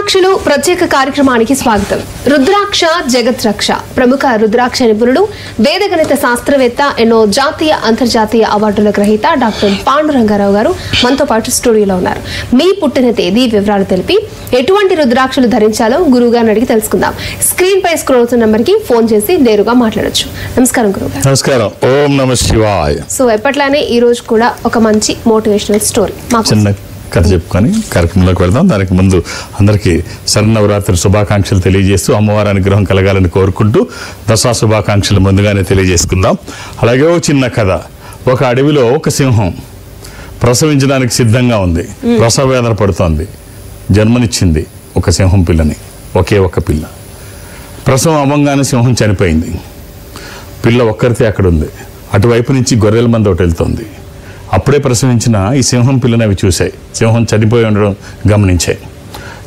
రుద్రాక్షలు ప్రత్యేక కార్యక్రమానికి స్వాగతం. రుద్రాక్ష జగత్ రక్ష. ప్రముఖ రుద్రాక్ష నిపుణుడు, వేదగణిత శాస్త్రవేత్త, ఎన్నో జాతీయ అంతర్జాతీయ అవార్డుల గ్రహీత డాక్టర్ పాండురంగారావు గారు మనతో పాటు స్టూడియోలో ఉన్నారు. మీ పుట్టిన తేదీ వివరాలు తెలిపి ఎటువంటి రుద్రాక్షలు ధరించాలో గురువు గారిని అడిగి తెలుసుకుందాం. స్క్రీన్ పై స్క్రోల్ అవుతున్న నంబర్ కి ఫోన్ చేసి నేరుగా మాట్లాడొచ్చు. నమస్కారం గురువు గారు. నమస్కారం. ఓం నమః శివాయ. సో ఎప్పట్లానే ఈ రోజు కూడా ఒక మంచి మోటివేషనల్ స్టోరీ చిన్న కథ చెప్పుకొని కార్యక్రమంలోకి వెళ్దాం. దానికి ముందు అందరికీ శరన్నవరాత్రి శుభాకాంక్షలు తెలియజేస్తూ అమ్మవారి అనుగ్రహం కలగాలని కోరుకుంటూ దసరా శుభాకాంక్షలు ముందుగానే తెలియజేసుకుందాం. అలాగే ఓ చిన్న కథ. ఒక అడవిలో ఒక సింహం ప్రసవించడానికి సిద్ధంగా ఉంది. ప్రసవ వేదన పడుతోంది. జన్మనిచ్చింది ఒక సింహం పిల్లని, ఒకే ఒక్క పిల్ల. ప్రసవం అవ్వంగానే సింహం చనిపోయింది. పిల్ల ఒక్కరితే అక్కడ ఉంది. అటువైపు నుంచి గొర్రెల మంద ఒకటి వెళ్తోంది. అప్పుడే ప్రసవించిన ఈ సింహం పిల్లని అవి చూశాయి. సింహం చనిపోయి ఉండడం గమనించాయి.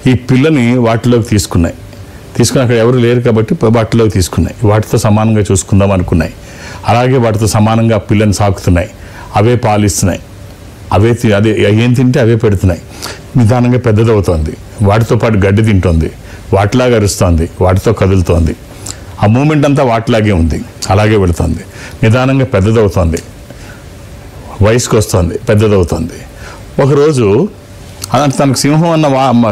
ఈ పిల్లని వాటిలోకి తీసుకుని అక్కడ ఎవరు లేరు కాబట్టి వాటిలోకి తీసుకున్నాయి. వాటితో సమానంగా చూసుకుందాం అనుకున్నాయి. అలాగే వాటితో సమానంగా ఆ పిల్లని సాకుతున్నాయి. అవే పాలిస్తున్నాయి. అదే ఏం తింటే అవే పెడుతున్నాయి. నిదానంగా పెద్దదవుతోంది. వాటితో పాటు గడ్డి తింటోంది. వాటిలాగా అరుస్తోంది. వాటితో కదులుతోంది. ఆ మూమెంట్ అంతా వాటిలాగే ఉంది. అలాగే వెళుతోంది. నిదానంగా పెద్దదవుతోంది. వయసుకు వస్తుంది. పెద్దదవుతుంది. ఒకరోజు తనకు సింహం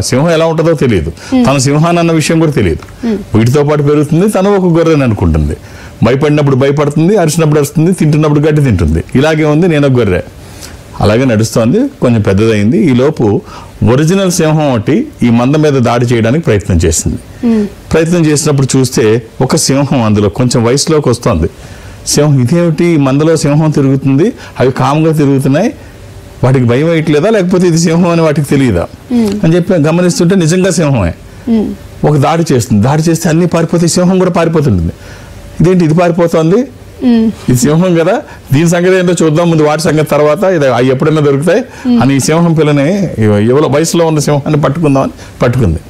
సింహం ఎలా ఉంటుందో తెలియదు. తన సింహాన్ని అన్న విషయం కూడా తెలియదు. వీటితో పాటు పెరుగుతుంది. తను ఒక గొర్రెని అనుకుంటుంది. భయపడినప్పుడు భయపడుతుంది, అరిచినప్పుడు అరుస్తుంది, తింటున్నప్పుడు గడ్డి తింటుంది. ఇలాగే ఉంది నేను ఒక గొర్రె. అలాగే నడుస్తోంది. కొంచెం పెద్దదైంది. ఈలోపు ఒరిజినల్ సింహం ఒకటి ఈ మంద మీద దాడి చేయడానికి ప్రయత్నం చేసింది. ప్రయత్నం చేసినప్పుడు చూస్తే ఒక సింహం అందులో కొంచెం వయసులోకి వస్తుంది. సింహం ఇదేమిటి, మందలో సింహం తిరుగుతుంది, అవి కామ్గా తిరుగుతున్నాయి, వాటికి భయం వేయట్లేదా లేకపోతే ఇది సింహం అని వాటికి తెలియదా అని చెప్పి గమనిస్తుంటే నిజంగా సింహమే. ఒక దాడి చేస్తుంది. దాడి చేస్తే అన్ని పారిపోతాయి. సింహం కూడా పారిపోతుంటుంది. ఇదేంటి ఇది పారిపోతుంది, ఇది సింహం కదా, దీని సంగతి ఏంటో చూద్దాం ముందు, వాటి సంగతి తర్వాత, ఇది అవి ఎప్పుడైనా దొరుకుతాయి అని ఈ సింహం పిల్లని ఎవరో వయసులో ఉన్న సింహాన్ని పట్టుకుందామని పట్టుకుంది.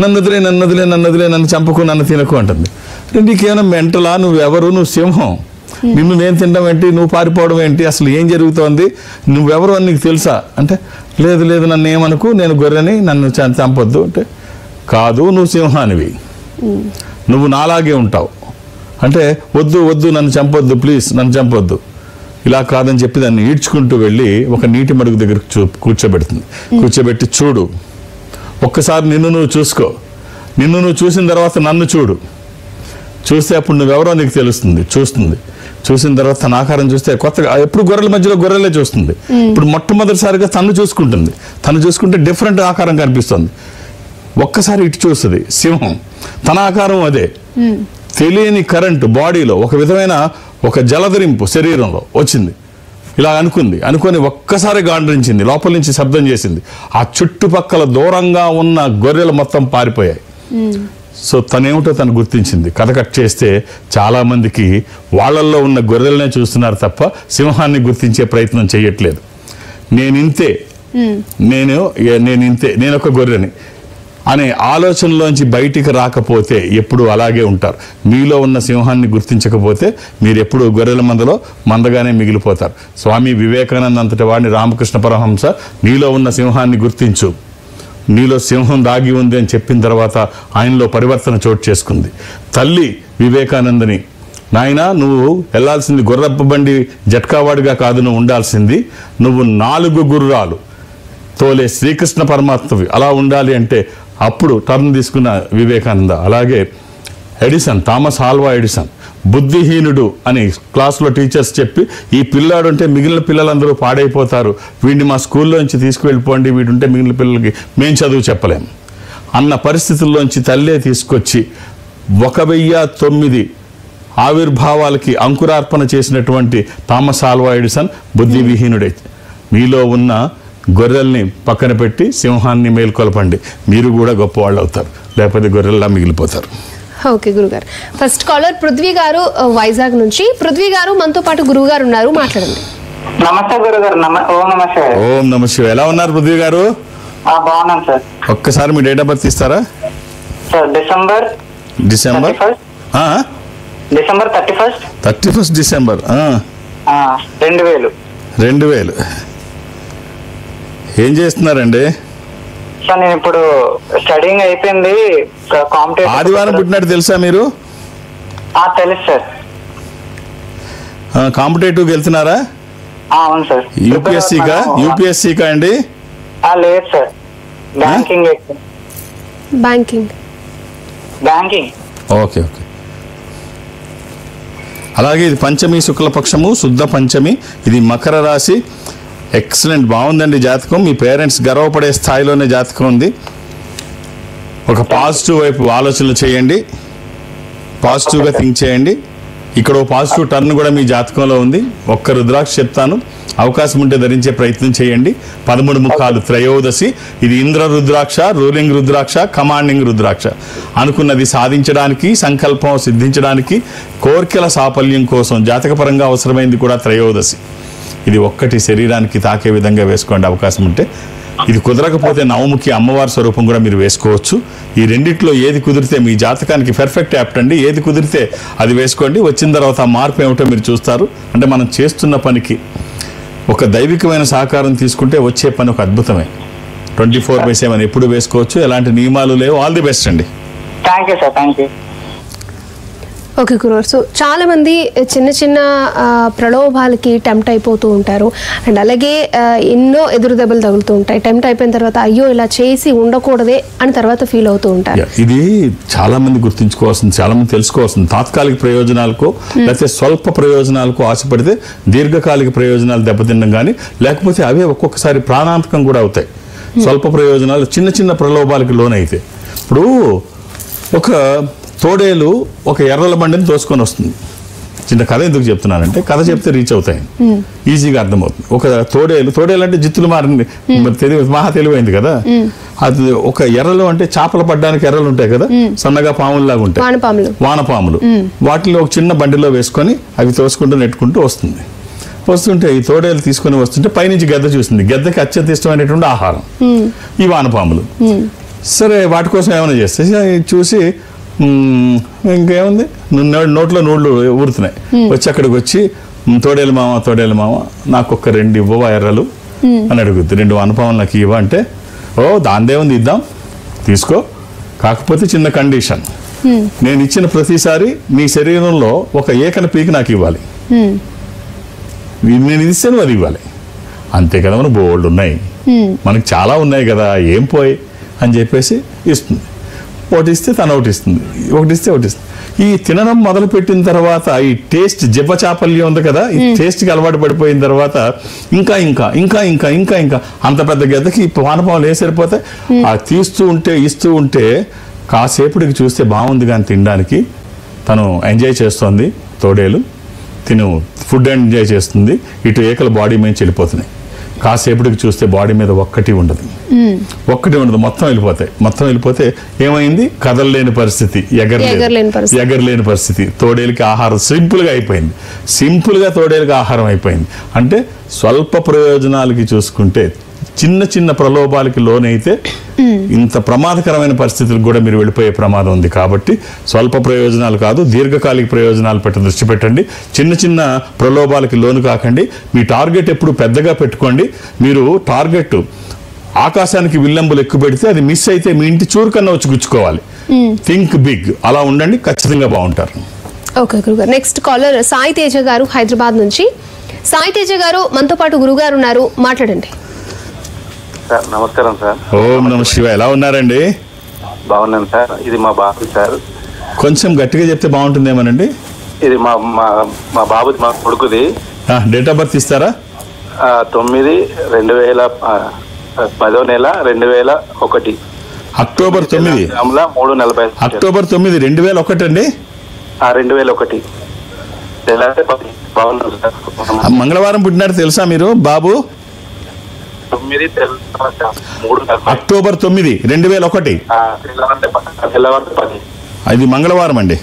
నన్నదిలే నన్నదిలే నన్నదిలే, నన్ను చంపకు, నన్ను తినకు అంటుంది. నీకేమైనా మెంటలా, నువ్వెవరు, నువ్వు సింహం, నిన్ను నేను తినడం ఏంటి, నువ్వు పారిపోవడం ఏంటి, అసలు ఏం జరుగుతోంది, నువ్వెవరు అని నీకు తెలుసా అంటే, లేదు లేదు నన్ను ఏమనుకు, నేను గొర్రెని, నన్ను చంపొద్దు అంటే, కాదు నువ్వు సింహానివి, నువ్వు నాలాగే ఉంటావు అంటే, వద్దు వద్దు నన్ను చంపొద్దు, ప్లీజ్ నన్ను చంపొద్దు. ఇలా కాదని చెప్పి దాన్ని ఈడ్చుకుంటూ వెళ్ళి ఒక నీటి మడుగు దగ్గర కూర్చోబెడుతుంది. కూర్చోబెట్టి చూడు, ఒక్కసారి నిన్ను నువ్వు చూసుకో, నిన్ను నువ్వు చూసిన తర్వాత నన్ను చూడు, చూస్తే అప్పుడు నువ్వెవరో నీకు తెలుస్తుంది. చూసిన తర్వాత తన ఆకారం చూస్తే కొత్తగా, ఎప్పుడు గొర్రెల మధ్యలో గొర్రెలే చూస్తుంది. ఇప్పుడు మొట్టమొదటిసారిగా తను చూసుకుంటుంది. తను చూసుకుంటే డిఫరెంట్ ఆకారం కనిపిస్తుంది. ఒక్కసారి ఇటు చూస్తుంది సింహం, తన ఆకారం అదే. తెలియని కరెంటు బాడీలో ఒక విధమైన ఒక జలధరింపు శరీరంలో వచ్చింది. ఇలా అనుకొని ఒక్కసారి గాండ్రించింది. లోపల నుంచి శబ్దం చేసింది. ఆ చుట్టుపక్కల దూరంగా ఉన్న గొర్రెలు మొత్తం పారిపోయాయి. సో తనేమిటో తను గుర్తించింది. కథ కట్ చేస్తే చాలా మందికి వాళ్ళల్లో ఉన్న గొర్రెలనే చూస్తున్నారు తప్ప సింహాన్ని గుర్తించే ప్రయత్నం చేయట్లేదు. నేనింతే, నేను ఒక గొర్రెని అనే ఆలోచనలోంచి బయటికి రాకపోతే ఎప్పుడు అలాగే ఉంటారు. మీలో ఉన్న సింహాన్ని గుర్తించకపోతే మీరు ఎప్పుడు గొర్రెల మందగానే మిగిలిపోతారు. స్వామి వివేకానంద అంతటి వాడిని రామకృష్ణ పరమహంస నీలో ఉన్న సింహాన్ని గుర్తించు, నీలో సింహం దాగి ఉంది అని చెప్పిన తర్వాత ఆయనలో పరివర్తన చోటు చేసుకుంది. తల్లి వివేకానందని, నాయనా నువ్వు వెళ్లాల్సింది గొర్రెప్ప బండి జట్కావాడిగా కాదు, నువ్వు ఉండాల్సింది నువ్వు 4 గుర్రాలు తోలే శ్రీకృష్ణ పరమాత్మవి, అలా ఉండాలి అంటే అప్పుడు టర్న్ తీసుకున్న వివేకానంద. అలాగే ఎడిసన్, థామస్ ఆల్వా ఎడిసన్ బుద్ధిహీనుడు అని క్లాస్లో టీచర్స్ చెప్పి, ఈ పిల్లాడు ఉంటే మిగిలిన పిల్లలందరూ పాడైపోతారు, వీడిని మా స్కూల్లోంచి తీసుకువెళ్ళిపోండి, వీడుంటే మిగిలిన పిల్లలకి మేము చదువు చెప్పలేం అన్న పరిస్థితుల్లోంచి తల్లే తీసుకొచ్చి 1009 ఆవిర్భావాలకి అంకురార్పణ చేసినటువంటి థామస్ ఆల్వా ఎడిసన్ బుద్ధివిహీనుడే. మీలో ఉన్న గొర్రెల్ని పక్కన పెట్టి సింహాన్ని మేల్కొల్పండి, మీరు కూడా గొప్పవాళ్ళు అవుతారు, లేకపోతే గొర్రెల్లా మిగిలిపోతారు. ఓకే గురుగారు. ఫస్ట్ కాలర్ పృథ్వీ గారు వైజాగ్ నుంచి. పృథ్వీ గారు మనతో పాటు గురువు గారు ఉన్నారు, మాట్లాడండి. నమస్తే గురుగారు. ఓం నమ శివ. ఎలా ఉన్నారు పృథ్వీ గారు? బాగున్నాను సార్. ఒక్కసారి మీ డేట్ ఆఫ్ బర్త్ ఇస్తారా? December 31 December 2000. ఏం చేస్తున్నారండి? సార్ నేను ఇప్పుడు స్టడీయింగ్ అయిపోయింది. కాంపిటేటివ్ ఆదివారం పుట్టినట్టు తెలుసా మీరు? తెలుసు సార్. కాంపిటేటివ్కి వెళ్తున్నారా? అవును సార్. యూపీఎస్సీకా అండి? లేదు సార్, బ్యాంకింగ్. ఓకే. అలాగే ఇది పంచమి శుక్లపక్షము, శుద్ధ పంచమి. ఇది మకర రాశి. ఎక్సలెంట్, బాగుందండి జాతకం. మీ పేరెంట్స్ గర్వపడే స్థాయిలోనే జాతకం ఉంది. ఒక పాజిటివ్ వైపు ఆలోచనలు చేయండి, పాజిటివ్గా థింక్ చేయండి. ఇక్కడ ఓ పాజిటివ్ టర్న్ కూడా మీ జాతకంలో ఉంది. ఒక్క రుద్రాక్ష చెప్తాను, అవకాశం ఉంటే ధరించే ప్రయత్నం చేయండి. 13 ముఖాలు, త్రయోదశి. ఇది ఇంద్ర రుద్రాక్ష, రూలింగ్ రుద్రాక్ష, కమాండింగ్ రుద్రాక్ష. అనుకున్నది సాధించడానికి, సంకల్పం సిద్ధించడానికి, కోర్కెల సాఫల్యం కోసం జాతకపరంగా అవసరమైంది కూడా త్రయోదశి. ఇది ఒక్కటి శరీరానికి తాకే విధంగా వేసుకోండి అవకాశం ఉంటే. ఇది కుదరకపోతే నవముఖి అమ్మవారి స్వరూపం కూడా మీరు వేసుకోవచ్చు. ఈ రెండిట్లో ఏది కుదిరితే మీ జాతకానికి పర్ఫెక్ట్ యాప్ట్ అండి. ఏది కుదిరితే అది వేసుకోండి. వచ్చిన తర్వాత మార్పు ఏమిటో మీరు చూస్తారు. అంటే మనం చేస్తున్న పనికి ఒక దైవికమైన సహకారం తీసుకుంటే వచ్చే పని ఒక అద్భుతమే. 24/7 ఎప్పుడు వేసుకోవచ్చు, ఎలాంటి నియమాలు లేవు. ఆల్ ది బెస్ట్ అండి. Thank you sir. Thank you. Okay గురుగారు, సో చాలా మంది చిన్న చిన్న ప్రలోభాలకి టెంప్ట్ అయిపోతూ ఉంటారు. అండ్ అలాగే ఎన్నో ఎదురు దెబ్బలు తగులుతూ ఉంటాయి. టెంప్ట్ అయిపోయిన తర్వాత అయ్యో ఇలా చేసి ఉండకూడదే అని తర్వాత ఫీల్ అవుతూ ఉంటారు. ఇది చాలా మంది గుర్తుంచుకోవాల్సింది, చాలా మంది తెలుసుకోవాల్సింది. తాత్కాలిక ప్రయోజనాలకు లేకపోతే స్వల్ప ప్రయోజనాలకు ఆశపడితే దీర్ఘకాలిక ప్రయోజనాలు దెబ్బతినడం కానీ, లేకపోతే అవే ఒక్కొక్కసారి ప్రాణాంతకం కూడా అవుతాయి. స్వల్ప ప్రయోజనాలు చిన్న చిన్న ప్రలోభాలకు లోనైతే. ఇప్పుడు ఒక తోడేలు ఒక ఎర్రల బండిని తోసుకొని వస్తుంది. చిన్న కథ ఎందుకు చెప్తున్నానంటే, కథ చెప్తే రీచ్ అవుతాయి, ఈజీగా అర్థమవుతుంది. ఒక తోడేలు అంటే జిత్తులు మారింది, మహా తెలివైంది కదా. అది ఒక ఎర్రలు అంటే చేపలు పడ్డానికి ఎర్రలు ఉంటాయి కదా, సన్నగా పాముల్లాగా ఉంటాయి, వానపాములు. వాటిలో ఒక చిన్న బండిలో వేసుకొని అవి తోసుకుంటూ నెట్టుకుంటూ వస్తుంటే ఈ తోడేలు తీసుకొని వస్తుంటే పైనుంచి గద్ద చూసింది. గద్దకి అత్యంత ఇష్టమైనటువంటి ఆహారం ఈ వానపాములు. సరే వాటి కోసం ఏమైనా చేస్తే చూసి ఇంకేముంది, నోట్లో నూళ్ళు ఊరుతున్నాయి. వచ్చి అక్కడికి వచ్చి తోడేలు మామ నాకు ఒక 2 ఇవ్వవా ఎర్రలు అని అడుగుద్ది. 2 వానపాములు నాకు ఇవ్వ అంటే, దాందేముంది, ఇద్దాం, తీసుకో, కాకపోతే చిన్న కండిషన్, నేను ఇచ్చిన ప్రతిసారి నీ శరీరంలో ఒక ఏకన పీకి నాకు ఇవ్వాలి, నేను ఇది ఇస్తే నువ్వు అది ఇవ్వాలి. అంతే కదా, మనకు బోల్డ్ ఉన్నాయి, మనకి చాలా ఉన్నాయి కదా, ఏం పోయి అని చెప్పేసి ఇస్తుంది. ఒకటి ఇస్తే తను ఒకటి ఇస్తుంది, ఒకటి ఇస్తే. ఈ తినడం మొదలు పెట్టిన తర్వాత ఈ టేస్ట్ జిబ్బ చాపల్యం ఉంది కదా, ఈ టేస్ట్కి అలవాటు పడిపోయిన తర్వాత ఇంకా ఇంకా ఇంకా ఇంకా ఇంకా ఇంకా అంత పెద్ద గెద్దకి వానపాములు వేసరిపోతే ఆ ఇస్తూ ఉంటే కాసేపటికి చూస్తే బాగుంది కానీ తినడానికి తను ఎంజాయ్ చేస్తోంది. తోడేలు ఫుడ్ ఎంజాయ్ చేస్తుంది, ఇటు ఏకల బాడీ మీద వెళ్ళిపోతున్నాయి. కాసేపటికి చూస్తే బాడీ మీద ఒక్కటి ఉండదు, మొత్తం వెళ్ళిపోతే ఏమైంది, కదలలేని పరిస్థితి, ఎగరలేని పరిస్థితి. తోడేలకి ఆహారం సింపుల్గా తోడేలకి ఆహారం అయిపోయింది. అంటే స్వల్ప ప్రయోజనాలకి చూసుకుంటే, చిన్న చిన్న ప్రలోభాలకి లోనైతే ఇంత ప్రమాదకరమైన పరిస్థితులకు కూడా మీరు వెళ్ళిపోయే ప్రమాదం ఉంది. కాబట్టి స్వల్ప ప్రయోజనాలు కాదు, దీర్ఘకాలిక ప్రయోజనాలు దృష్టి పెట్టండి. చిన్న చిన్న ప్రలోభాలకి లోను కాకండి. మీ టార్గెట్ ఎప్పుడు పెద్దగా పెట్టుకోండి. మీరు టార్గెట్ ఆకాశానికి విల్లంబులు ఎక్కువ పెడితే అది మిస్ అయితే మీ ఇంటి చూరు కన్నా వచ్చి గుచ్చుకోవాలి. థింక్ బిగ్, అలా ఉండండి, ఖచ్చితంగా బాగుంటారు. ఓకే గురుగారు, నెక్స్ట్ కాలర్ సాయి తేజ గారు హైదరాబాద్ నుంచి. సాయి తేజ గారు మనతో పాటు గురుగారు ఉన్నారు, మాట్లాడండి. నమస్కారం సార్. ఓం నమ శివ. ఎలా ఉన్నారండి? బాగున్నాను సార్. ఇది మా బాబు సార్. కొంచెం గట్టిగా చెప్తే బాగుంటుందేమోనండి. ఇది మా బాబుది, మా కొడుకుది. డేట్ ఆఫ్ బర్త్ ఇస్తారా? 9/10/2001. అక్టోబర్ 9 3:40. అక్టోబర్ 9 2001 అండి. 2001. బాగున్నాను సార్. మంగళవారం పుట్టినారు తెలుసా మీరు బాబు? అక్టోబర్ 9 2001. అది మంగళవారం అండి.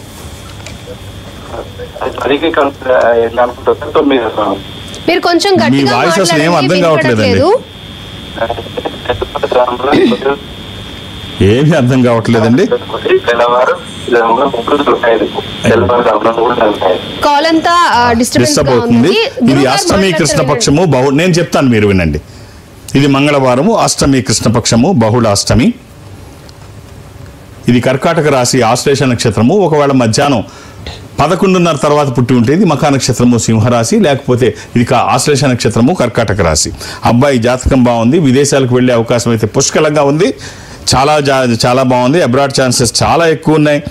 మీరు కొంచెం మీ వాయిస్ అసలు ఏం అర్థం కావట్లేదండి, ఏమీ అర్థం కావట్లేదండి. కాల్ అంతా డిస్టర్బ్ అవుతుంది. ఇది అష్టమి కృష్ణపక్షము. నేను చెప్తాను, మీరు వినండి. ఇది మంగళవారము, అష్టమి కృష్ణపక్షము, బహుళ అష్టమి. ఇది కర్కాటక రాశి, ఆశ్లేష నక్షత్రము. ఒకవేళ మధ్యాహ్నం 11:30 తర్వాత పుట్టి ఉంటే ఇది మఖా నక్షత్రము, సింహరాశి. లేకపోతే ఇది ఆశ్లేష నక్షత్రము, కర్కాటక రాశి. అబ్బాయి జాతకం బాగుంది, విదేశాలకు వెళ్ళే అవకాశం అయితే పుష్కలంగా ఉంది, చాలా బాగుంది. అబ్రాడ్ ఛాన్సెస్ చాలా ఎక్కువ ఉన్నాయి.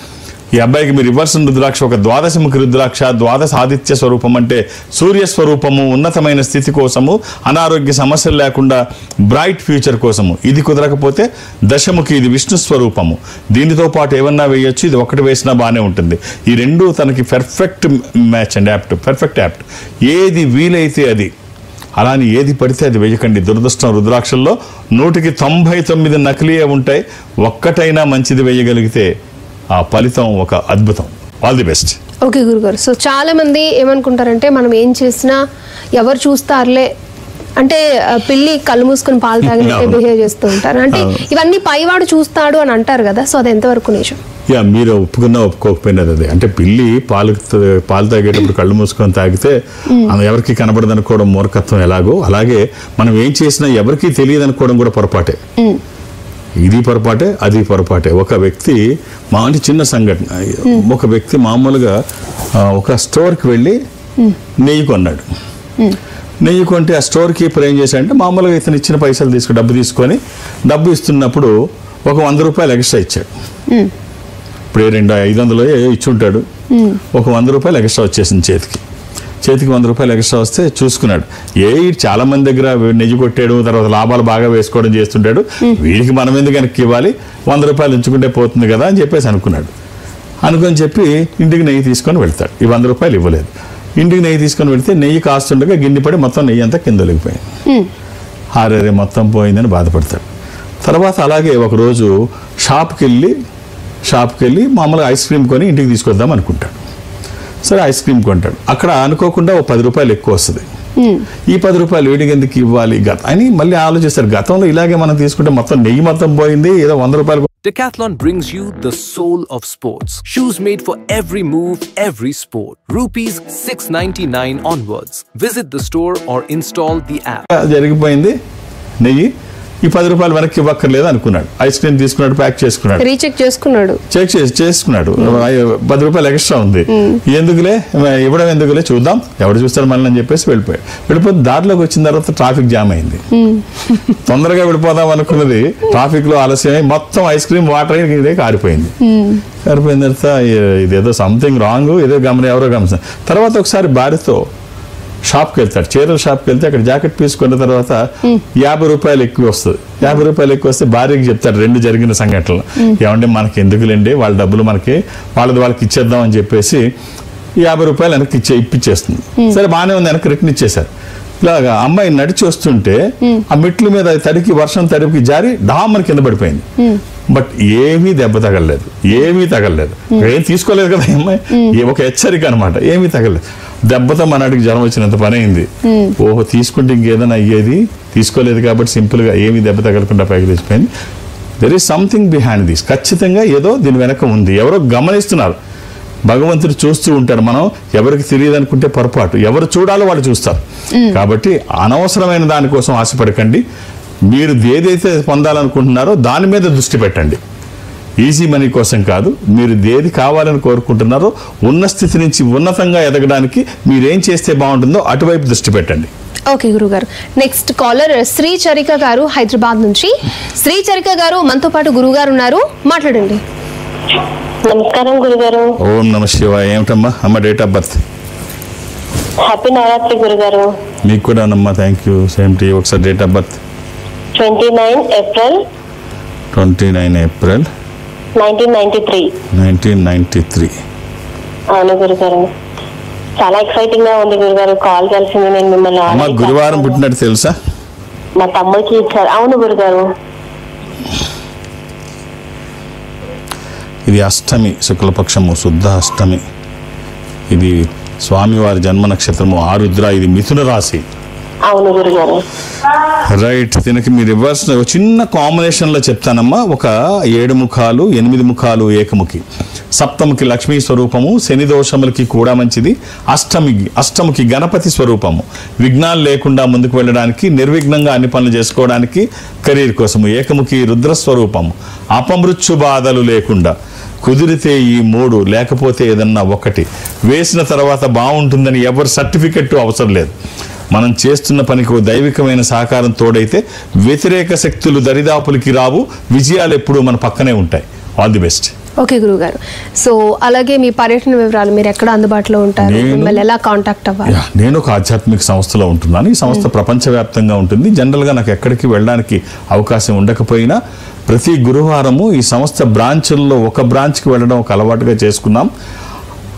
ఈ అబ్బాయికి మీరు ఇవ్వాల్సిన రుద్రాక్ష ఒక ద్వాదశముఖి రుద్రాక్ష. ద్వాదశ ఆదిత్య స్వరూపం అంటే సూర్య స్వరూపము, ఉన్నతమైన స్థితి కోసము, అనారోగ్య సమస్యలు లేకుండా బ్రైట్ ఫ్యూచర్ కోసము. ఇది కుదరకపోతే దశముఖి, ఇది విష్ణు స్వరూపము. దీనితో పాటు ఏమన్నా వేయొచ్చు, ఇది ఒకటి వేసినా బాగానే ఉంటుంది. ఈ రెండు తనకి perfect match and apt, perfect apt. ఏది వీలైతే అది, అలాని ఏది పడితే అది వేయకండి. దురదృష్టం, రుద్రాక్షల్లో 100కి 99 నకిలీయే ఉంటాయి. ఒక్కటైనా మంచిది వేయగలిగితే ఆ ఫలితం ఒక అద్భుతం. All the best. ఓకే గురుగారు. సో చాలా మంది ఏమనుకుంటారంటే మనం ఏం చేసినా ఎవరు చూస్తారులే అంటే పిల్లి కళ్ళు మూసుకుని పాలు తాగినట్టే బిహేవ్ చేస్తూ ఉంటారు. అంటే ఇవన్నీ పైవాడు చూస్తాడు అని అంటారు కదా, సో అది ఎంతవరకు నిజం? మీరు ఒప్పుకున్నా ఒప్పుకోకపోయినది అదే. అంటే పిల్లి పాలు తాగేటప్పుడు కళ్ళు మూసుకొని తాగితే ఎవరికి కనబడదు అనుకోవడం మూర్ఖత్వం ఎలాగో, అలాగే మనం ఏం చేసినా ఎవరికి తెలియదు అనుకోవడం కూడా పొరపాటే. ఇది పొరపాటే, అది పొరపాటే. ఒక వ్యక్తి మామూలు చిన్న సంఘటన, ఒక వ్యక్తి మామూలుగా ఒక స్టోర్కి వెళ్ళి నెయ్యి కొన్నాడు. నెయ్యి కొంటే ఆ స్టోర్ కీపర్ ఏం చేశాడంటే మామూలుగా ఇతను ఇచ్చిన పైసలు డబ్బు ఇస్తున్నప్పుడు ఒక 100 రూపాయలు ఎక్స్ట్రా ఇచ్చాడు. ఇప్పుడు 500 ఇచ్చి ఉంటాడు, ఒక 100 రూపాయలు ఎక్స్ట్రా వచ్చేసింది చేతికి 100 రూపాయలు ఎక్స్ట్రా వస్తే చూసుకున్నాడు. చాలా మంది దగ్గర నెయ్యి కొట్టాడు, తర్వాత లాభాలు బాగా వేసుకోవడం చేస్తుంటాడు, వీడికి మనం ఎందుకు వెనక్కి ఇవ్వాలి, 100 రూపాయలు ఉంచుకుంటే పోతుంది కదా అని చెప్పేసి అనుకొని చెప్పి ఇంటికి నెయ్యి తీసుకొని వెళ్తాడు. ఈ 100 రూపాయలు ఇవ్వలేదు. ఇంటికి నెయ్యి తీసుకొని వెళ్తే నెయ్యి కాస్తుండగా గిన్నె పడి మొత్తం నెయ్యి అంతా కింద ఒలిగిపోయింది. హారే మొత్తం పోయిందని బాధపడతాడు. తర్వాత అలాగే ఒకరోజు షాప్కి వెళ్ళి మామూలుగా ఐస్ క్రీమ్ కొని ఇంటికి తీసుకొద్దాం అనుకుంటాడు. సరే ఐస్ క్రీమ్ కొంటాడు. అక్కడ అనుకోకుండా ఒక 10 రూపాయలు ఎక్కువ వస్తుంది. ఈ 10 రూపాయలు వీడికి ఎందుకు ఇవ్వాలి అని మళ్ళీ ఆలోచిస్తారు. గతంలో ఇలాగే మనం తీసుకుంటే మొత్తం నెయ్యి మొత్తం పోయింది, ఏదో 100 రూపాయలు. Decathlon brings you the soul of sports. Shoes made for every move, every sport. Rupees 699 onwards. Visit the store or install the app. జరిగిపోయింది నెయ్యి. ఈ 10 రూపాయలు వెనక్కి ఇవ్వక్కర్లేదు అనుకున్నాడు. ఐస్ క్రీమ్ తీసుకున్నాడు, ప్యాక్ చేసుకున్నాడు, రీచెక్ చేసుకున్నాడు, చేసుకున్నాడు. 10 రూపాయలు ఎక్స్ట్రా ఉంది, ఇవ్వడం ఎందుకులే చూద్దాం, ఎవడు చూస్తాడు మళ్ళీ అని చెప్పేసి వెళ్ళిపోయి దారిలోకి వచ్చిన తర్వాత ట్రాఫిక్ జామ్ అయింది. తొందరగా వెళ్ళిపోదాం అనుకున్నది ట్రాఫిక్ లో ఆలస్యమై మొత్తం ఐస్ క్రీమ్ వాటర్ ఇదే కారిపోయింది. కారిపోయిన తర్వాత ఇదేదో సంథింగ్ రాంగ్, ఎవరో గమనిస్తారు. తర్వాత ఒకసారి భార్యతో షాప్కి వెళ్తాడు, చీరల షాప్కి వెళ్తే అక్కడ జాకెట్ తీసుకున్న తర్వాత 50 రూపాయలు ఎక్కువ వస్తుంది. 50 రూపాయలు ఎక్కువ వస్తే భార్యకి చెప్తాడు 2 జరిగిన సంఘటనలు. ఏమంటే మనకి ఎందుకులేండి, వాళ్ళ డబ్బులు వాళ్ళకి ఇచ్చేద్దాం అని చెప్పేసి 50 రూపాయలు వెనక్కి ఇప్పించేస్తుంది. సరే బాగానే ఉంది, వెనక్కి రిటర్న్ ఇచ్చేశారు. ఇలాగా అమ్మాయి నడిచి వస్తుంటే ఆ మెట్ల మీద తడికి వర్షం తడికి జారి డామని కింద పడిపోయింది. బట్ ఏమీ దెబ్బ తగలలేదు, ఏం తీసుకోలేదు కదా అమ్మాయి, ఒక హెచ్చరిక అనమాట, ఏమీ తగలలేదు. దెబ్బతో మనడికి జ్వరం వచ్చినంత పని అయింది. ఓహో తీసుకుంటే ఇంకేదైనా అయ్యేది, తీసుకోలేదు కాబట్టి సింపుల్ గా ఏమీ దెబ్బ తగలకుండా పైకి తెచ్చిపోయింది. There is something behind this. ఖచ్చితంగా ఏదో దీని వెనక ఉంది, ఎవరో గమనిస్తున్నారు. భగవంతుడు చూస్తూ ఉంటాడు. మనం ఎవరికి తెలియదు అనుకుంటే పొరపాటు, ఎవరు చూడాలో వాళ్ళు చూస్తారు. కాబట్టి అనవసరమైన దానికోసం ఆశపడకండి. మీరు ఏదైతే పొందాలనుకుంటున్నారో దాని మీద దృష్టి పెట్టండి. ఈజీ మనీ కోసం కాదు, మీరు ఏది కావాలని కోరుకుంటున్నారో ఉన్న స్థితి నుంచి ఉన్నతంగా ఎదగడానికి మీరేం చేస్తే బాగుంటుందో అటువైపు దృష్టి పెట్టండి. ఓకే గురుగారు. నెక్స్ట్ కాలర్ శ్రీ చరిక గారు హైదరాబాద్ నుంచి. శ్రీ చరిక గారు మనతో పాటు గురుగారు ఉన్నారు, మాట్లాడండి. నమస్కారం గురుగారు. ఓం నమ శివాయ. ఏమిటమ్మా అమ్మ date of birth? Happy Navaratri గురుగారు. మీకు కూడా అమ్మా, thank you. Same to you. ఒకసారి డేట్ ఆఫ్ బర్త్? 29 ఏప్రిల్ 1993. అవును గురుగారు. చాలా ఎక్సైటింగ్ గా ఉంది గురుగారు. కాల్ కలిసింది నేను మిమ్మల్ని. గురువారం పుట్టినట్టు తెలుసా? మా తమ్ముడికి ఇచ్చారు. అవును గురుగారు. ఇది అష్టమి, శుక్లపక్షము, శుద్ధ అష్టమి. ఇది స్వామివారి జన్మ నక్షత్రము ఆరుద్ర. ఇది మిథున రాశి. అవును గురుగారు. రైట్. దీనికి మీరు ఇవ్వాల్సిన చిన్న కాంబినేషన్ లో చెప్తానమ్మా. ఒక 7 ముఖాలు 8 ముఖాలు ఏకముఖి. సప్తమికి లక్ష్మీ స్వరూపము, శని దోషములకి కూడా మంచిది. అష్టమికి గణపతి స్వరూపము, విఘ్నాలు లేకుండా ముందుకు వెళ్ళడానికి, నిర్విఘ్నంగా అన్ని పనులు చేసుకోవడానికి, కెరీర్ కోసము. ఏకముఖి రుద్రస్వరూపము, అపమృత్యు బాధలు లేకుండా. కుదిరితే ఈ 3 లేకపోతే ఏదన్నా ఒకటి వేసిన తర్వాత బాగుంటుందని ఎవరు సర్టిఫికెట్ అవసరం లేదు. మనం చేస్తున్న పనికి దైవికమైన సహకారం తోడైతే వ్యతిరేక శక్తులు దరిదాపులకి రావు. విజయాలు ఎప్పుడూ మన పక్కనే ఉంటాయి. All the best. ఓకే గురుగారు. సో అలాగే మీ పర్యటన వివరాలు, మీరు ఎక్కడ అందుబాటులో ఉంటారు, మిమ్మల్ని ఎలా కాంటాక్ట్ అవ్వాలి? నేను ఒక ఆధ్యాత్మిక సంస్థలో ఉంటున్నాను. ఈ సంస్థ ప్రపంచవ్యాప్తంగా ఉంటుంది. జనరల్గా నాకు ఎక్కడికి వెళ్ళడానికి అవకాశం ఉండకపోయినా ప్రతి గురువారము ఈ సంస్థ బ్రాంచుల్లో ఒక బ్రాంచ్కి వెళ్ళడం ఒక అలవాటుగా చేసుకున్నాం.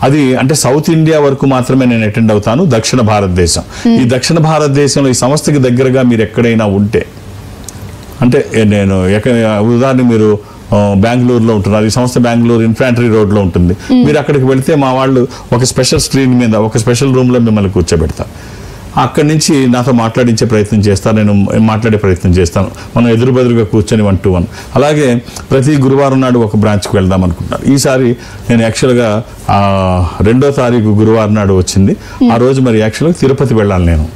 అది అంటే సౌత్ ఇండియా వరకు మాత్రమే నేను అటెండ్ అవుతాను. దక్షిణ భారతదేశం, ఈ దక్షిణ భారతదేశంలో ఈ సంస్థకి దగ్గరగా మీరు ఎక్కడైనా ఉంటే, అంటే నేను ఉదాహరణ మీరు బెంగళూరులో ఉంటున్నారు, ఈ సంస్థ బెంగళూరు ఇన్ఫాంట్రీ రోడ్లో ఉంటుంది. మీరు అక్కడికి వెళితే మా వాళ్ళు ఒక స్పెషల్ స్క్రీన్ మీద ఒక స్పెషల్ రూమ్లో మిమ్మల్ని కూర్చోబెడతారు. అక్కడి నుంచి నాతో మాట్లాడించే ప్రయత్నం చేస్తాను, నేను మాట్లాడే ప్రయత్నం చేస్తాను. మనం ఎదురుబెదురుగా కూర్చొని 1 to 1. అలాగే ప్రతి గురువారం నాడు ఒక బ్రాంచ్కి వెళ్దాం అనుకుంటున్నాను. ఈసారి నేను యాక్చువల్గా 2వ తారీఖు గురువారం నాడు వచ్చింది. ఆ రోజు మరి యాక్చువల్గా తిరుపతి వెళ్ళాలి. నేను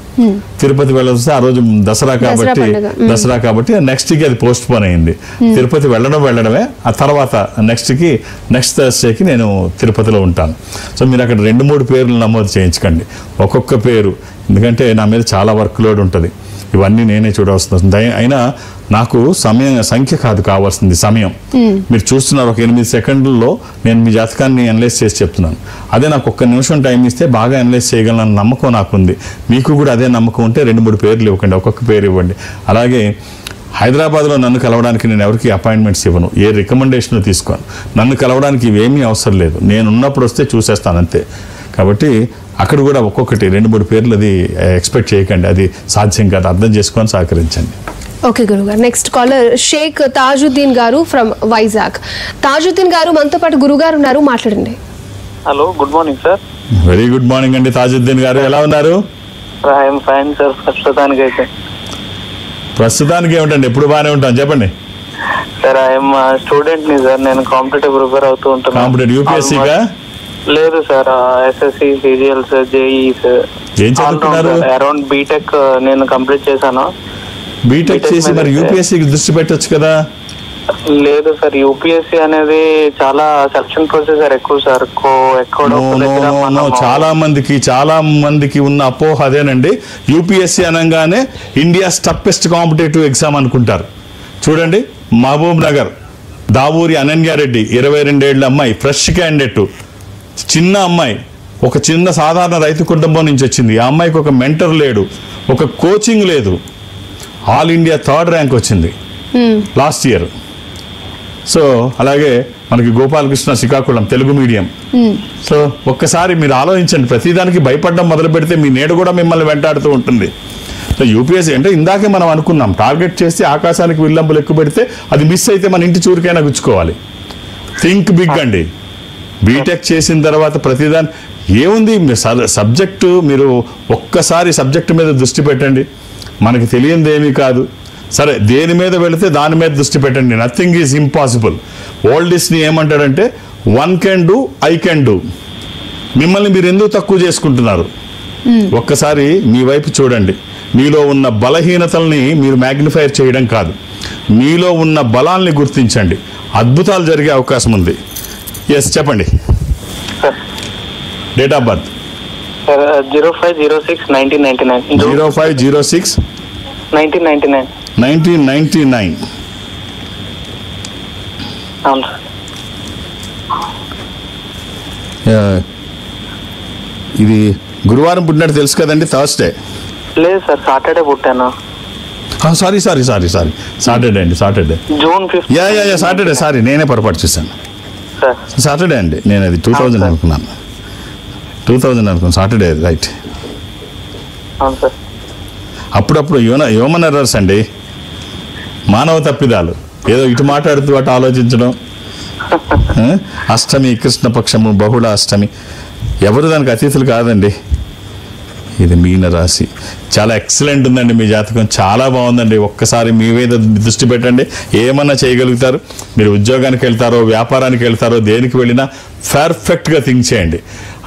తిరుపతి వెళ్ళొస్తే ఆ రోజు దసరా కాబట్టి నెక్స్ట్కి అది పోస్ట్ పోన్ అయింది. తిరుపతి వెళ్ళడమే. ఆ తర్వాత నెక్స్ట్ థర్స్డేకి నేను తిరుపతిలో ఉంటాను. సో మీరు అక్కడ 2-3 పేర్లు నమోదు చేయించకండి, ఒక్కొక్క పేరు. ఎందుకంటే నా మీద చాలా వర్క్ లోడ్ ఉంటుంది. ఇవన్నీ నేనే చూడవలసి వస్తుంది. అయినా నాకు సంఖ్య కాదు కావాల్సింది, సమయం. మీరు చూస్తున్నారు, ఒక 8 సెకండ్లలో నేను మీ జాతకాన్ని అనలైజ్ చేసి చెప్తున్నాను. అదే నాకు 1 నిమిషం టైం ఇస్తే బాగా అనలైజ్ చేయగలనన్న నమ్మకం నాకుంది. మీకు కూడా అదే నమ్మకం ఉంటే 2-3 పేర్లు ఇవ్వకండి, ఒక్కొక్క పేరు ఇవ్వండి. అలాగే హైదరాబాద్లో నన్ను కలవడానికి నేను ఎవరికి అపాయింట్మెంట్స్ ఇవ్వను, ఏ రికమెండేషన్ తీసుకోను. నన్ను కలవడానికి ఇవేమీ అవసరం లేదు, నేను ఉన్నప్పుడు వస్తే చూసేస్తాను అంతే. కాబట్టి అక్కడ కూడా ఒక్కొక్కటి 2-3 పేర్లు అది ఎక్స్పెక్ట్ చేయకండి, అది సాధ్యం కాదు. అర్థం చేసుకొని సహకరించండి. ఓకే గురుగారు. నెక్స్ట్ కాలర్ షేక్ తాజుద్దీన్ గారు ఫ్రమ్ వైజాగ్. తాజుద్దీన్ గారు మనతో పాటు గురుగారు ఉన్నారు, మాట్లాడండి. Hello, good morning sir. Very good morning అండి తాజుద్దీన్ గారు, ఎలా ఉన్నారు? I'm fine sir. ప్రస్తుతానికి ఏమిటండి, ఎప్పుడు బాగానే ఉంటాను, చెప్పండి. సార్ ఐఎమ్ స్టూడెంట్ ని సార్, నేను కాంపిటేటివ్ ప్రిపేర్ అవుతూ ఉంటాను. కాంపిటేటివ్ యూపీఎస్సీగా? లేదు సార్, ఎస్ఎస్సి, సిజిఎల్స్, జేఈస్. ఏం చదువుతున్నారు? అరౌండ్ బీటెక్ నేను కంప్లీట్ చేశాను. బీటెక్ చేసి మరి యూపీఎస్సీకి దృష్టి పెట్టొచ్చు కదా? లేదు సార్, యూపీఎస్సీ అనేది చాలా సెలక్షన్ ప్రొసీజర్ ఎక్కువ సార్. చాలా మందికి ఉన్న అపోహ అదేనండి. యూపీఎస్సీ అనగానే ఇండియాస్ టఫెస్ట్ కాంపిటేటివ్ ఎగ్జామ్ అనుకుంటారు. చూడండి, మహబూబ్ నగర్ దావూరి అనన్యారెడ్డి 22 ఏళ్ల అమ్మాయి, ఫ్రెష్ క్యాండిడేట్, చిన్న అమ్మాయి, ఒక చిన్న సాధారణ రైతు కుటుంబం నుంచి వచ్చింది. ఆ అమ్మాయికి ఒక మెంటర్ లేడు, ఒక కోచింగ్ లేదు. ఆల్ ఇండియా 3rd ర్యాంక్ వచ్చింది లాస్ట్ ఇయర్. సో అలాగే మనకి గోపాలకృష్ణ శ్రీకాకుళం తెలుగు మీడియం. సో ఒక్కసారి మీరు ఆలోచించండి, ప్రతిదానికి భయపడడం మొదలు పెడితే మీ నేడు కూడా మిమ్మల్ని వెంటాడుతూ ఉంటుంది. సో యూపీఎస్సీ అంటే ఇందాకే మనం అనుకున్నాం, టార్గెట్ చేసి ఆకాశానికి విల్లంబులు ఎక్కువ పెడితే అది మిస్ అయితే మన ఇంటి చూరికైనా గుచ్చుకోవాలి. థింక్ బిగ్ అండి. బీటెక్ చేసిన తర్వాత ప్రతిదాని ఏముంది, సబ్జెక్టు మీరు ఒక్కసారి సబ్జెక్టు మీద దృష్టి పెట్టండి, మనకి తెలియంది ఏమీ కాదు. సరే, దేని మీద వెళితే దాని మీద దృష్టి పెట్టండి. Nothing is impossible. Walt Disney ఏమంటాడంటే, 1 can do, I can do. మిమ్మల్ని మీరు ఎందుకు తక్కువ చేసుకుంటున్నారు? ఒక్కసారి మీ వైపు చూడండి. మీలో ఉన్న బలహీనతల్ని మీరు మ్యాగ్నిఫైర్ చేయడం కాదు, మీలో ఉన్న బలాల్ని గుర్తించండి. అద్భుతాలు జరిగే అవకాశం ఉంది. ఎస్, చెప్పండి. Date of birth 05/06/1999. 05/06/1999. 1999. అవును సార్. ఇది గురువారం పుట్టినట్టు తెలుసు కదండి, థర్స్డే? లేదు సార్, సాటర్డే పుట్టాను. సారీ సాటర్డే అండి, Saturday, June 5th. Yeah Saturday, sorry నేనే పొరపాటు చేశాను. సాటర్డే అండి, నేను అది 2000 అనుకున్నాను. 2000 అనుకున్నాను, సాటర్డే, రైట్. అవును సార్. అప్పుడప్పుడు హ్యూమన్ ఎర్రర్స్ అండి, మానవ తప్పిదాలు. ఏదో ఇటు మాట్లాడుతూ అటు ఆలోచించడం. అష్టమి, కృష్ణపక్షము, బహుళ అష్టమి, ఎవరు దానికి అతిథులు కాదండి. ఇది మీన రాశి. చాలా ఎక్సలెంట్ ఉందండి మీ జాతకం, చాలా బాగుందండి. ఒక్కసారి మీ మీద దృష్టి పెట్టండి, ఏమన్నా చేయగలుగుతారు. మీరు ఉద్యోగానికి వెళ్తారో, వ్యాపారానికి వెళ్తారో, దేనికి వెళ్ళినా పర్ఫెక్ట్గా థింక్ చేయండి.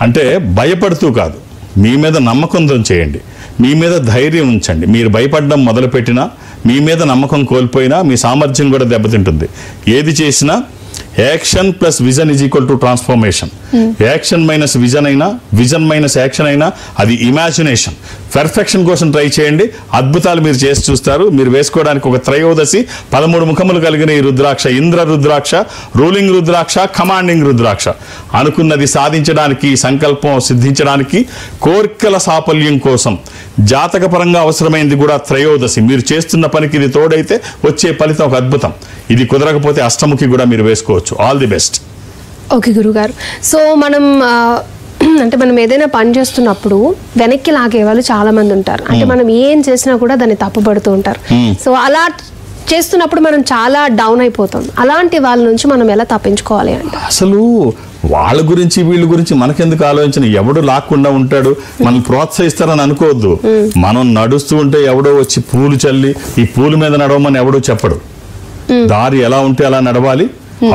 అంటే భయపడుతూ కాదు, మీ మీద నమ్మకంతో చేయండి, మీ మీద ధైర్యం ఉంచండి. మీరు భయపడడం మొదలుపెట్టినా, మీ మీద నమ్మకం కోల్పోయినా మీ సామర్థ్యం కూడా దెబ్బతింటుంది. ఏది చేసినా action plus vision is equal to transformation. Action minus vision అయినా, విజన్ మైనస్ యాక్షన్ అయినా అది ఇమాజినేషన్. పర్ఫెక్షన్ కోసం ట్రై చేయండి, అద్భుతాలు మీరు చేసి చూస్తారు. మీరు వేసుకోవడానికి ఒక త్రయోదశి 13 ముఖములు కలిగిన ఈ రుద్రాక్ష ఇంద్ర రుద్రాక్ష, రూలింగ్ రుద్రాక్ష, కమాండింగ్ రుద్రాక్ష. అనుకున్నది సాధించడానికి, సంకల్పం సిద్ధించడానికి, కోరికల సాఫల్యం కోసం జాతకపరంగా అవసరమైంది కూడా త్రయోదశి. మీరు చేస్తున్న పనికి ఇది తోడైతే వచ్చే ఫలితం ఒక అద్భుతం. ఇది కుదరకపోతే అష్టముఖి కూడా మీరు వేసుకోవచ్చు. All the best. ఓకే గురుగారు, సో మనం అంటే మనం ఏదైనా పని చేస్తున్నప్పుడు వెనక్కి లాగే వాళ్ళు చాలా మంది ఉంటారు. అంటే మనం ఏం చేసినా కూడా దాన్ని తప్పుపడుతూ ఉంటారు. సో అలా చేస్తున్నప్పుడు మనం చాలా డౌన్ అయిపోతాం. అలాంటి వాళ్ళ నుంచి మనం ఎలా తప్పించుకోవాలి అంటే? అసలు వాళ్ళ గురించి వీళ్ళ గురించి మనకెందుకు ఆలోచన? ఎవడు లాక్కుండా ఉంటాడు, మనం ప్రోత్సహిస్తారని అనుకోవద్దు. మనం నడుస్తూ ఉంటే ఎవడో వచ్చి పూలు చల్లి ఈ పూల మీద నడవమని ఎవడో చెప్పడు. దారి ఎలా ఉంటే అలా నడవాలి,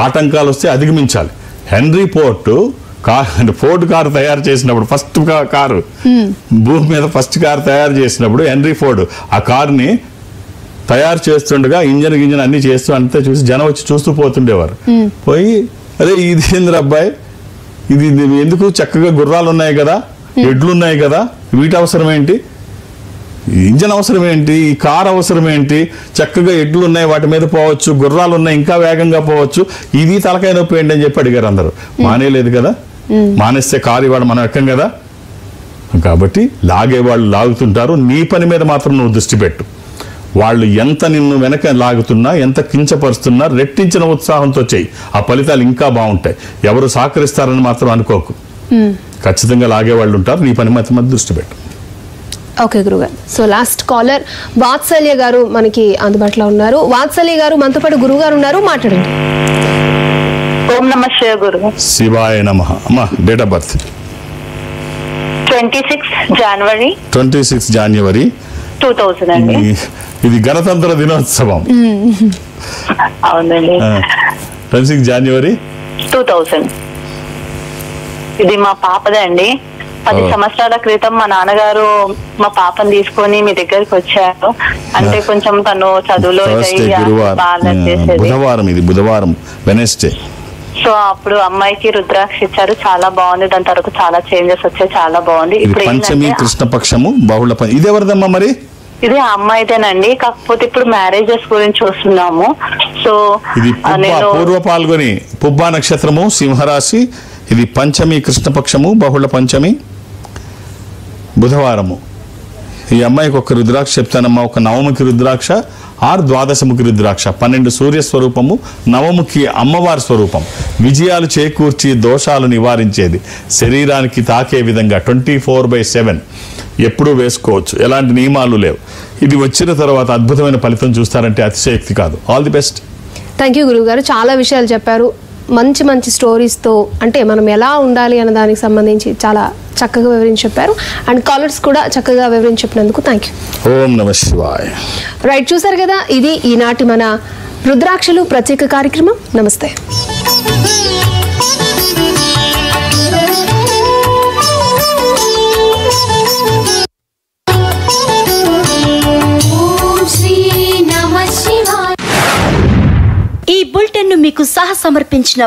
ఆటంకాలు వస్తే అధిగమించాలి. హెన్రీ ఫోర్డ్ కారు తయారు చేసినప్పుడు, ఫస్ట్ కారు భూమి మీద ఫస్ట్ కారు తయారు చేసినప్పుడు హెన్రీ ఫోర్డ్ ఆ కారుని తయారు చేస్తుండగా ఇంజన్ అన్ని చేస్తూ అంతా చూసి జనం వచ్చి చూస్తూ పోతుండేవారు. పోయి అరే ఇది ఏంద్ర అబ్బాయి, ఇది ఎందుకు, చక్కగా గుర్రాలు ఉన్నాయి కదా, ఎడ్లు ఉన్నాయి కదా, వీటి అవసరం ఏంటి, ఇంజన్ అవసరం ఏంటి, ఈ కార్ అవసరం ఏంటి, చక్కగా ఎడ్లు ఉన్నాయి వాటి మీద పోవచ్చు, గుర్రాలు ఉన్నాయి ఇంకా వేగంగా పోవచ్చు, ఇది తలకాయ నొప్పి ఏంటి అని చెప్పి అడిగారు అందరూ. మానేలేదు కదా, మానేస్తే కారు ఇవాడు మనం ఎక్కం కదా. కాబట్టి లాగేవాళ్ళు లాగుతుంటారు, నీ పని మీద మాత్రం నువ్వు దృష్టి పెట్టు. వాళ్ళు ఎంత నిన్ను వెనక లాగుతున్నా, ఎంత కించపరుస్తున్నా రెట్టించిన ఉత్సాహంతో చెయ్యి, ఆ ఫలితాలు ఇంకా బాగుంటాయి. ఎవరు సహకరిస్తారని మాత్రం అనుకోకు, ఖచ్చితంగా లాగేవాళ్ళు ఉంటారు, నీ పని మీద దృష్టి పెట్టు. ఓకే గురుగారు, సో లాస్ట్ కాలర్ వాత్సల్య గారు మనకి అందుబాటులో ఉన్నారు. వాత్సల్య గారు మనతో పాటు గురువు గారు ఉన్నారు, మాట్లాడండి. ఓం నమ శివాయ గురు. శివాయ నమః. అమ్మా డేట్ ఆఫ్ బర్త్ 26 జనవరి 2000 అండి. ఇది గణతంత్ర దినోత్సవం. అవునండి. 26 జనవరి 2000. ఇది మా పాపదే అండి. 10 సంవత్సరాల క్రితం మా నాన్నగారు మా పాపని తీసుకొని మీ దగ్గరికి వచ్చారు. అంటే కొంచెం తను చదువులో బుధవారం, ఇది బుధవారం, వెనస్డే. సో అప్పుడు అమ్మాయికి రుద్రాక్ష ఇచ్చారు, చాలా బాగుంది. దాని తర్వాత చాలా చేంజెస్ వచ్చాయి, చాలా బాగుంది. ఇప్పుడు పంచమి కృష్ణపక్షము బహుళ ఇది ఎవరిదమ్మా మరి? ఇది అమ్మాయిదేనండి, కాకపోతే ఇప్పుడు మ్యారేజెస్ గురించి చూస్తున్నాము. సో ఇది పూర్వ పాల్గొని పుబ్బా నక్షత్రము, సింహరాశి. ఇది పంచమి కృష్ణపక్షము బహుళ పంచమి, బుధవారము. ఈ అమ్మాయికి ఒక రుద్రాక్ష చెప్తానమ్మా. ఒక నవముఖి రుద్రాక్ష, 6 ద్వాదశముఖి రుద్రాక్ష, 12 సూర్య స్వరూపము, నవముఖి అమ్మవారి స్వరూపం. విజయాలు చేకూర్చి దోషాలు నివారించేది, శరీరానికి తాకే విధంగా 24/7 ఎప్పుడూ వేసుకోవచ్చు, ఎలాంటి నియమాలు లేవు. ఇది వచ్చిన తర్వాత అద్భుతమైన ఫలితం చూస్తారంటే అతిశయోక్తి కాదు. All the best. Thank you గురువు గారు, చాలా విషయాలు చెప్పారు. మంచి మంచి స్టోరీస్తో, అంటే మనం ఎలా ఉండాలి అన్న దానికి సంబంధించి చాలా చక్కగా వివరించి చెప్పారు. అండ్ కాలర్స్ కూడా చక్కగా వివరించి చెప్పినందుకు థ్యాంక్ యూ. ఓం నమః శివాయ. రైట్, చూసారు కదా, ఇది ఈనాటి మన రుద్రాక్షలు ప్రత్యేక కార్యక్రమం. నమస్తే. ఈ బులెటిన్ ను మీకు సహ సమర్పించిన